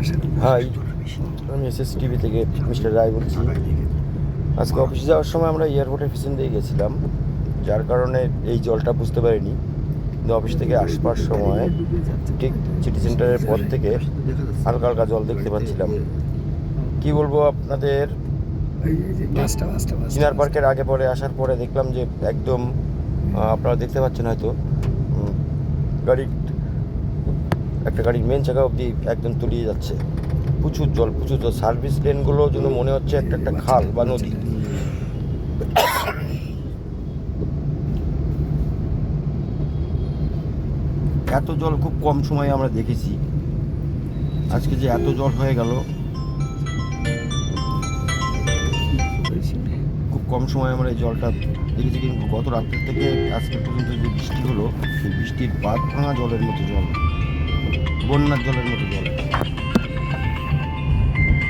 High, আমি SSTV থেকে mister রায় বলছি। আজকে অফিসে যাওয়ার সময় আমরা এয়ারপোর্টের পিছন দিয়ে গেছিলাম, যার কারণে এই জলটা বুঝতে পারিনি। কিন্তু অফিস থেকে আসবার সময় ঠিক সিটি সেন্টারের পর থেকে হালকা হালকা জল দেখতে পাচ্ছিলাম। কি বলবো আপনাদের, চিনার পার্কের আগে পরে আসার পরে দেখলাম যে একদম আপনারা দেখতে পাচ্ছেন হয়তো একটা গাড়ির মেন চাকা অবধি একদম তলিয়ে যাচ্ছে। প্রচুর জল, সার্ভিস লেনগুলো যেন মনে হচ্ছে একটা একটা খাল বা নদী। এত জল খুব কম সময়ে আমরা দেখেছি। আজকে যে এত জল হয়ে গেল, খুব কম সময়ে আমরা এই জলটা দেখেছি। কিন্তু গত রাত্রি থেকে আজকে পর্যন্ত যে বৃষ্টি হলো, সেই বৃষ্টির বাঁধ ভাঙা জলের মতো জল, বন্যার জলের মতো জল।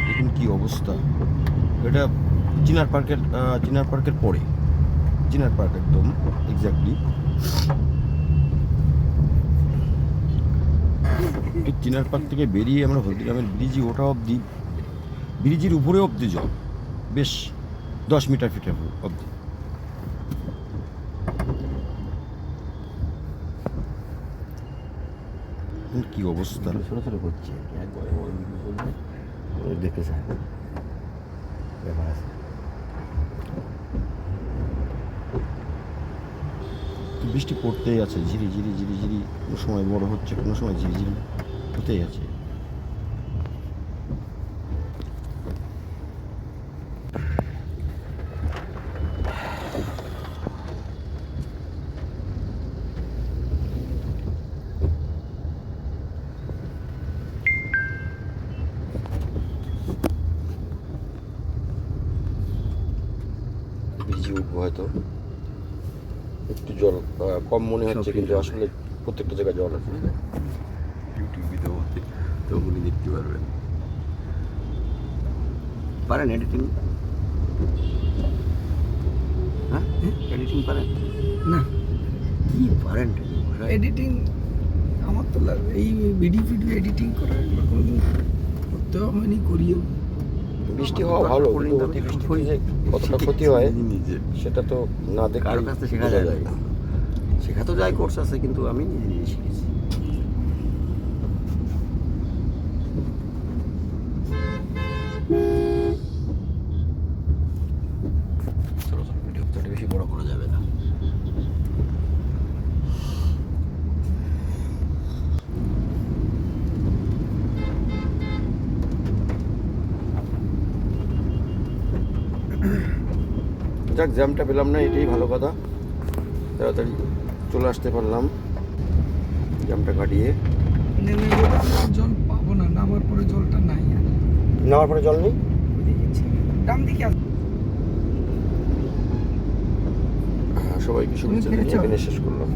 দেখুন কি অবস্থা। এটা চিনার পার্কের পরে, চিনার পার্ক একদম এক্স্যাক্টলি। ঠিক চিনার পার্ক থেকে বেরিয়ে আমরা হলদিরামের ব্রিজে ওঠা অবধি, ব্রিজের উপরে অবধি জল, বেশ 10 মিটার ফিটের অবধি। কি অবস্থা, ছোটো ছোটো করছে দেখতে চায় ব্যাপার আছে। বৃষ্টি পড়তেই আছে, ঝিরি ঝিরি ঝিরি ঝিরি, কোনো সময় বড় হচ্ছে, কোনো সময় ঝিরি ঝিরি হতেই আছে। ব্রিজে উঠবো হয়তো, একটু জল কম মনে হচ্ছে, কিন্তু আসলে প্রত্যেকটা জায়গায় জল আছে। ইউটিউবে তো উনি দেখতে পারবেন। পারেন এডিটিং? হ্যাঁ, এডিটিং পারেন না? কি পারেন এডিটিং? আমার তো এই ভিডিও এডিটিং করা কোনোদিন করতে হয়নি, করিও। বৃষ্টি হওয়া ভালো, কিন্তু অতি বৃষ্টিতে যে কতটা ক্ষতি হয় সেটা তো না দেখে কারোর কাছ থেকে শেখা যায় না। শেখা তো যায়, কোর্স আছে, কিন্তু আমি নিজে নিজে শিখেছি। ছোটো ছোটো ভিডিও তো বেশি বড় করা যাবে না। যাক, জ্যামটা পেলাম না, এটাই ভালো কথা। তাড়াতাড়ি চলে আসতে পারলাম জ্যামটা কাটিয়ে। নেমে জল পাবো না, নামার পরে জলটা নাই। নামার পরে জল নেই, ডান দিকে সবাইকে শুভেচ্ছা জানিয়ে এখানে শেষ করলাম।